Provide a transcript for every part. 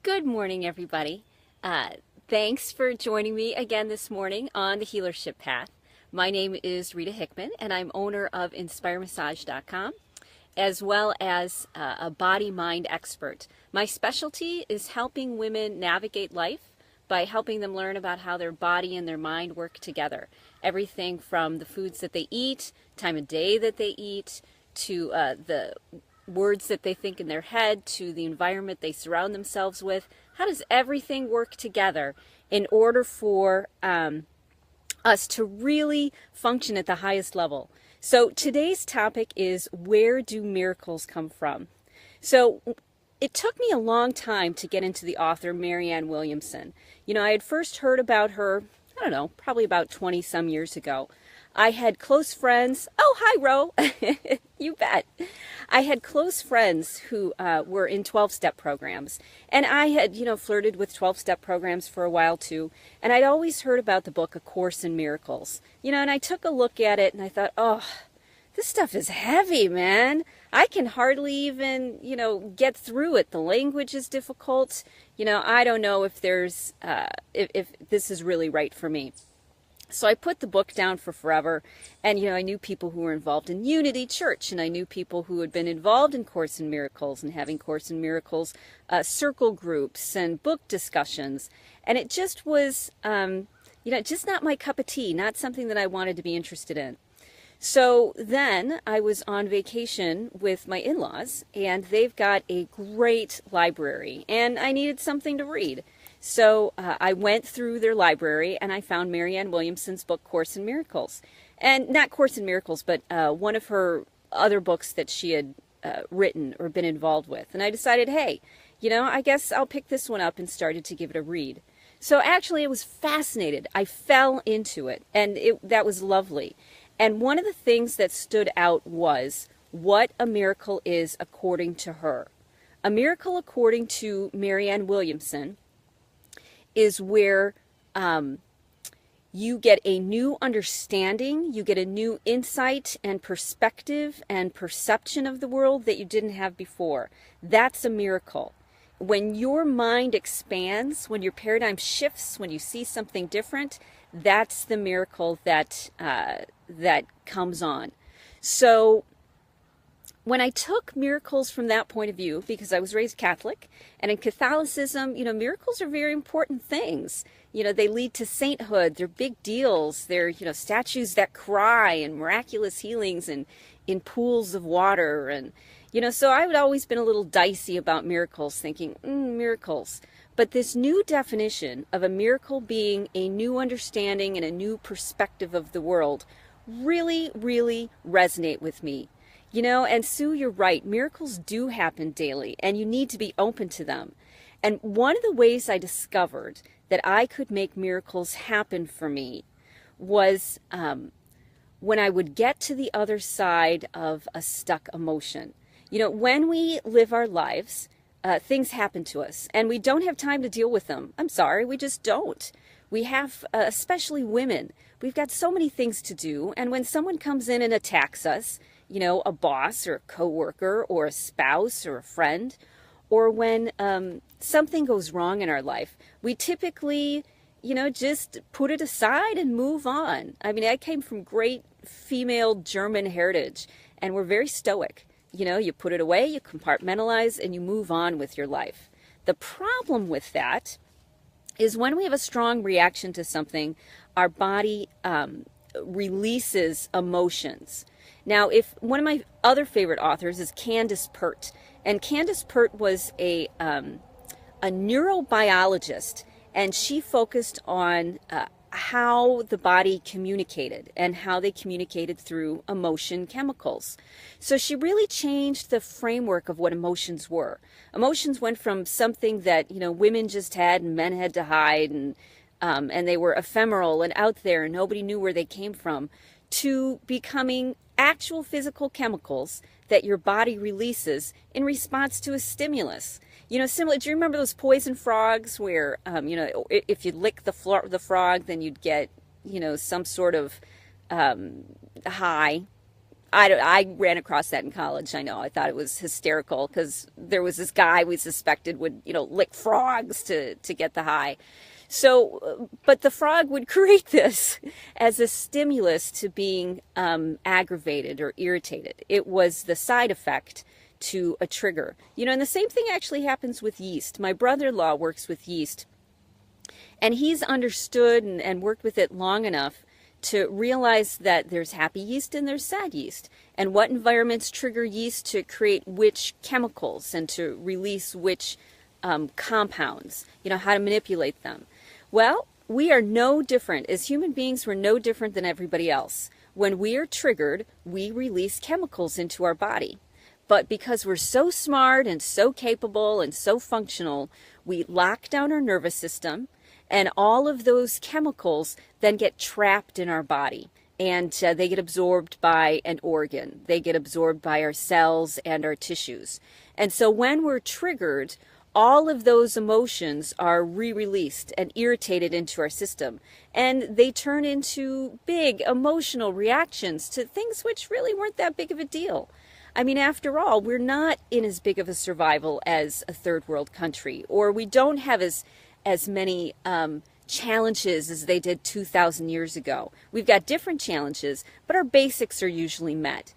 Good morning, everybody. Thanks for joining me again this morning on the Healership path. My name is Rita Hickman, and I'm owner of InspireMassage.com, as well as a body-mind expert. My specialty is helping women navigate life by helping them learn about how their body and their mind work together. Everything from the foods that they eat, time of day that they eat, to the words that they think in their head, to the environment they surround themselves with. How does everything work together in order for us to really function at the highest level? So today's topic is, where do miracles come from? So it took me a long time to get into the author Marianne Williamson. You know, I had first heard about her, I don't know, probably about 20 some years ago. I had close friends. Oh, hi, Ro. You bet. I had close friends who were in 12-step programs. And I had, flirted with 12-step programs for a while, too. And I'd always heard about the book A Course in Miracles. And I took a look at it and I thought, oh, this stuff is heavy, man. I can hardly even, get through it. The language is difficult. I don't know if there's, if this is really right for me. So I put the book down for forever, and I knew people who were involved in Unity Church, and I knew people who had been involved in Course in Miracles and having Course in Miracles circle groups and book discussions, and it just was, just not my cup of tea, not something that I wanted to be interested in. So then I was on vacation with my in-laws, and they've got a great library, and I needed something to read. So I went through their library and I found Marianne Williamson's book, Course in Miracles. And not Course in Miracles, but one of her other books that she had written or been involved with. And I decided, hey, I guess I'll pick this one up, and started to give it a read. So actually I was fascinated. I fell into it, and that was lovely. And one of the things that stood out was what a miracle is according to her. A miracle, according to Marianne Williamson, is where you get a new understanding, you get a new insight and perspective and perception of the world that you didn't have before. That's a miracle. When your mind expands, when your paradigm shifts, when you see something different, that's the miracle that comes on. So when I took miracles from that point of view, because I was raised Catholic, and in Catholicism, miracles are very important things. They lead to sainthood. They're big deals. They're, statues that cry, and miraculous healings in pools of water. And, so I had always been a little dicey about miracles, thinking, miracles. But this new definition of a miracle being a new understanding and a new perspective of the world really, really resonate with me. And Sue, you're right. Miracles do happen daily, and you need to be open to them. And one of the ways I discovered that I could make miracles happen for me was when I would get to the other side of a stuck emotion. When we live our lives, things happen to us, and we don't have time to deal with them. I'm sorry, we just don't. We have, especially women, we've got so many things to do, and when someone comes in and attacks us, a boss or a coworker or a spouse or a friend, or when something goes wrong in our life, we typically, just put it aside and move on. I mean, I came from great female German heritage, and we're very stoic. You put it away, you compartmentalize, and you move on with your life. The problem with that is when we have a strong reaction to something, our body releases emotions. Now, if one of my other favorite authors is Candace Pert, and Candace Pert was a neurobiologist, and she focused on how the body communicated and how they communicated through emotion chemicals. So she really changed the framework of what emotions were. Emotions went from something that, women just had and men had to hide, and they were ephemeral and out there and nobody knew where they came from, to becoming actual physical chemicals that your body releases in response to a stimulus. Similar, do you remember those poison frogs where, if you lick the frog, then you'd get, some sort of high. I ran across that in college. I know. I thought it was hysterical because there was this guy we suspected would, lick frogs to get the high. So, but the frog would create this as a stimulus to being aggravated or irritated. It was the side effect to a trigger. And the same thing actually happens with yeast. My brother-in-law works with yeast, and he's understood and worked with it long enough to realize that there's happy yeast and there's sad yeast, and what environments trigger yeast to create which chemicals and to release which compounds, how to manipulate them. Well, we are no different. As human beings, we're no different than everybody else. When we are triggered, we release chemicals into our body. But because we're so smart and so capable and so functional, we lock down our nervous system, and all of those chemicals then get trapped in our body, and they get absorbed by an organ. They get absorbed by our cells and our tissues. And so when we're triggered, all of those emotions are re-released and irritated into our system, and they turn into big emotional reactions to things which really weren't that big of a deal. I mean, after all, we're not in as big of a survival as a third world country, or we don't have as many challenges as they did 2,000 years ago. We've got different challenges, but our basics are usually met.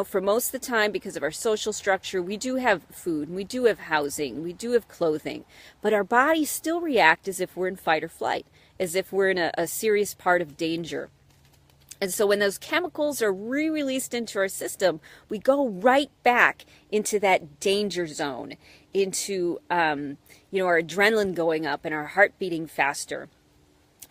For most of the time, because of our social structure, we do have food, and we do have housing, we do have clothing, but our bodies still react as if we're in fight or flight, as if we're in a serious part of danger. And so when those chemicals are re-released into our system, we go right back into that danger zone, into our adrenaline going up and our heart beating faster.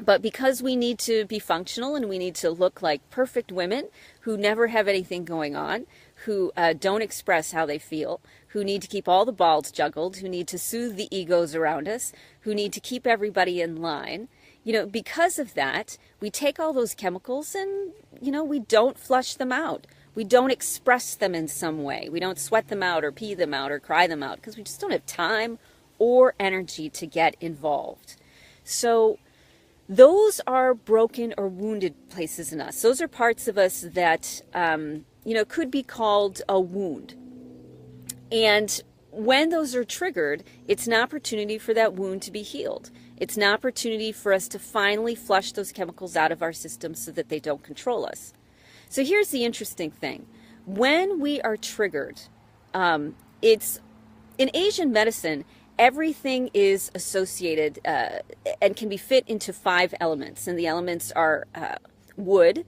But because we need to be functional and we need to look like perfect women who never have anything going on, who don't express how they feel, who need to keep all the balls juggled, who need to soothe the egos around us, who need to keep everybody in line, because of that, we take all those chemicals and, we don't flush them out. We don't express them in some way. We don't sweat them out or pee them out or cry them out because we just don't have time or energy to get involved. So those are broken or wounded places in us. Those are parts of us that, could be called a wound. And when those are triggered, it's an opportunity for that wound to be healed. It's an opportunity for us to finally flush those chemicals out of our system so that they don't control us. So here's the interesting thing. When we are triggered, it's in Asian medicine, everything is associated and can be fit into 5 elements. And the elements are wood,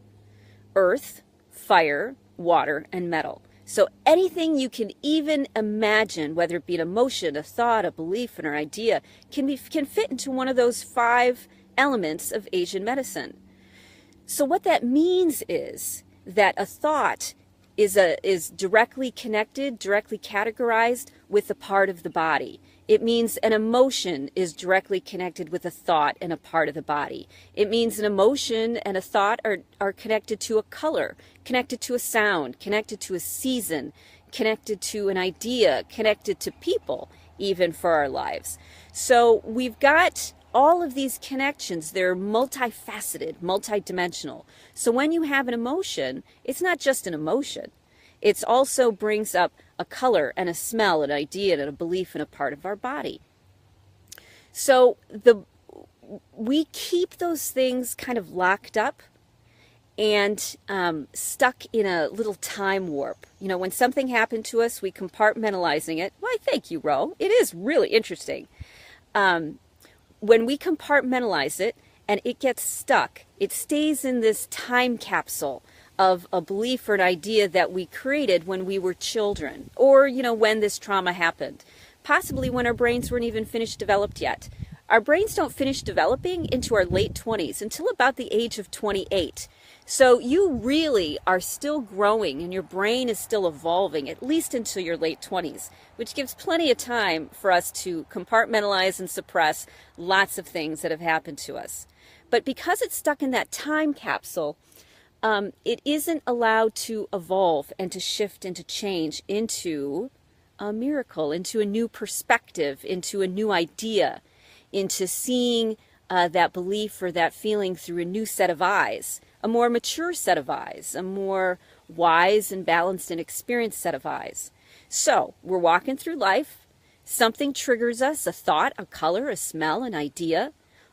earth, fire, water, and metal. So anything you can even imagine, whether it be an emotion, a thought, a belief, an idea, can fit into one of those 5 elements of Asian medicine. So what that means is that a thought is directly connected, directly categorized with a part of the body. It means an emotion is directly connected with a thought and a part of the body. It means an emotion and a thought are connected to a color, connected to a sound, connected to a season, connected to an idea, connected to people, even for our lives. So we've got all of these connections. They're multifaceted, multidimensional. So when you have an emotion, it's not just an emotion. It also brings up a color and a smell, an idea and a belief in a part of our body. So we keep those things kind of locked up and stuck in a little time warp. When something happened to us, we compartmentalizing it. Why, thank you, Ro. It is really interesting. When we compartmentalize it and it gets stuck, it stays in this time capsule of a belief or an idea that we created when we were children, or, when this trauma happened, possibly when our brains weren't even finished developed yet. Our brains don't finish developing into our late 20s, until about the age of 28. So you really are still growing and your brain is still evolving, at least until your late 20s, which gives plenty of time for us to compartmentalize and suppress lots of things that have happened to us. But because it's stuck in that time capsule, it isn't allowed to evolve and to shift and to change into a miracle, into a new perspective, into a new idea, into seeing that belief or that feeling through a new set of eyes, a more mature set of eyes, a more wise and balanced and experienced set of eyes. So we're walking through life. Something triggers us, a thought, a color, a smell, an idea.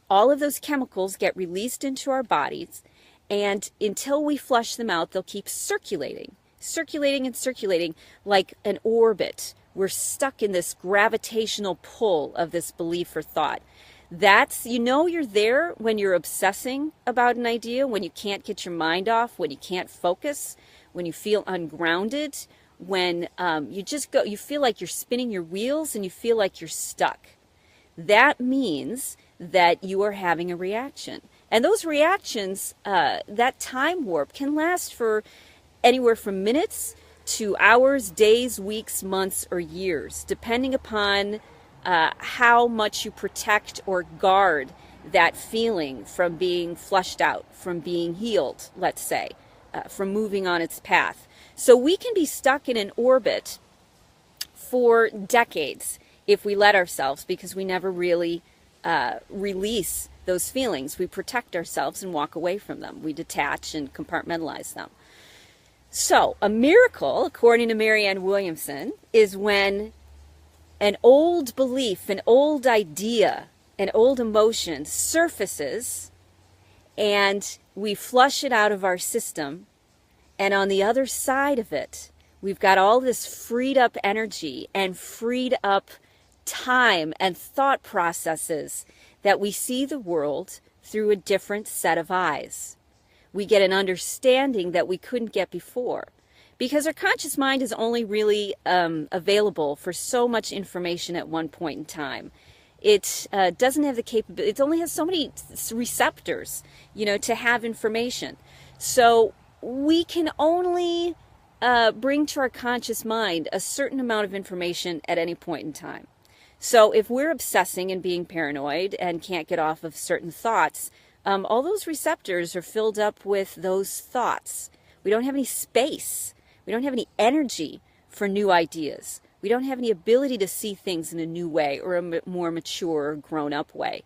All of those chemicals get released into our bodies, and until we flush them out, they'll keep circulating and circulating like an orbit. We're stuck in this gravitational pull of this belief or thought. That's, you're there when you're obsessing about an idea, when you can't get your mind off, when you can't focus, when you feel ungrounded, when you feel like you're spinning your wheels and you feel like you're stuck. That means that you are having a reaction. And those reactions, that time warp can last for anywhere from minutes to hours, days, weeks, months, or years, depending upon how much you protect or guard that feeling from being flushed out, from being healed, let's say, from moving on its path. So we can be stuck in an orbit for decades if we let ourselves, because we never really release those feelings. We protect ourselves and walk away from them. We detach and compartmentalize them. So a miracle, according to Marianne Williamson, is when an old belief, an old idea, an old emotion surfaces and we flush it out of our system. And on the other side of it, we've got all this freed up energy and freed up time and thought processes that we see the world through a different set of eyes. We get an understanding that we couldn't get before, because our conscious mind is only really available for so much information at one point in time. It doesn't have the capability, it only has so many receptors, to have information. So we can only bring to our conscious mind a certain amount of information at any point in time. So if we're obsessing and being paranoid and can't get off of certain thoughts, all those receptors are filled up with those thoughts. We don't have any space. We don't have any energy for new ideas. We don't have any ability to see things in a new way or a more mature or grown-up way.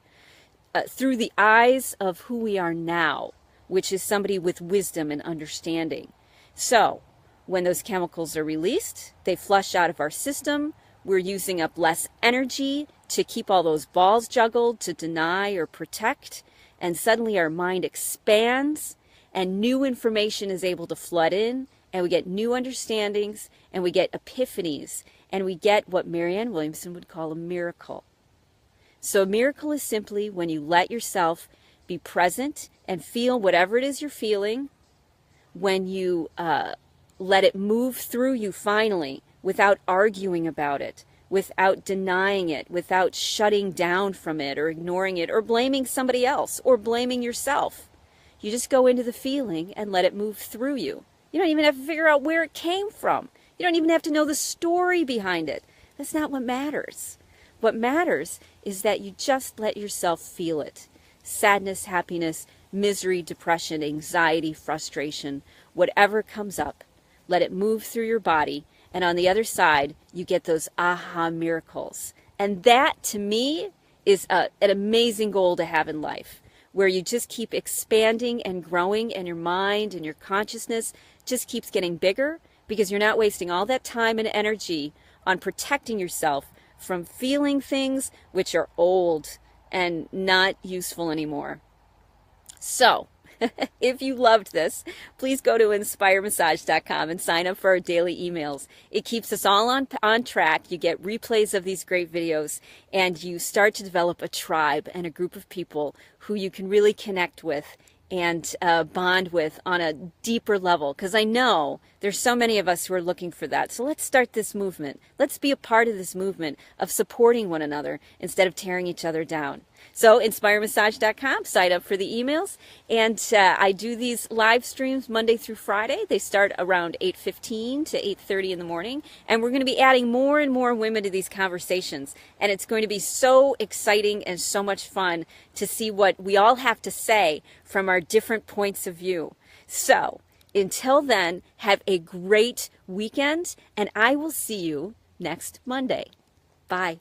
Through the eyes of who we are now, which is somebody with wisdom and understanding. So when those chemicals are released, they flush out of our system. We're using up less energy to keep all those balls juggled, to deny or protect. And suddenly our mind expands and new information is able to flood in, and we get new understandings, and we get epiphanies, and we get what Marianne Williamson would call a miracle. So a miracle is simply when you let yourself be present and feel whatever it is you're feeling, when you let it move through you finally without arguing about it, without denying it, without shutting down from it or ignoring it or blaming somebody else or blaming yourself. You just go into the feeling and let it move through you. You don't even have to figure out where it came from. You don't even have to know the story behind it. That's not what matters. What matters is that you just let yourself feel it. Sadness, happiness, misery, depression, anxiety, frustration, whatever comes up, let it move through your body. And on the other side, you get those aha miracles. And that, to me, is an amazing goal to have in life, where you just keep expanding and growing, and your mind and your consciousness just keeps getting bigger, because you're not wasting all that time and energy on protecting yourself from feeling things which are old and not useful anymore. So, if you loved this, please go to inspiremassage.com and sign up for our daily emails. It keeps us all on track. You get replays of these great videos, and you start to develop a tribe and a group of people who you can really connect with and bond with on a deeper level, because I know there's so many of us who are looking for that. So let's start this movement. Let's be a part of this movement of supporting one another instead of tearing each other down. So inspiremassage.com, sign up for the emails, and I do these live streams Monday through Friday. They start around 8:15 to 8:30 in the morning, and we're going to be adding more and more women to these conversations, and it's going to be so exciting and so much fun to see what we all have to say from our different points of view. So until then, have a great weekend, and I will see you next Monday. Bye.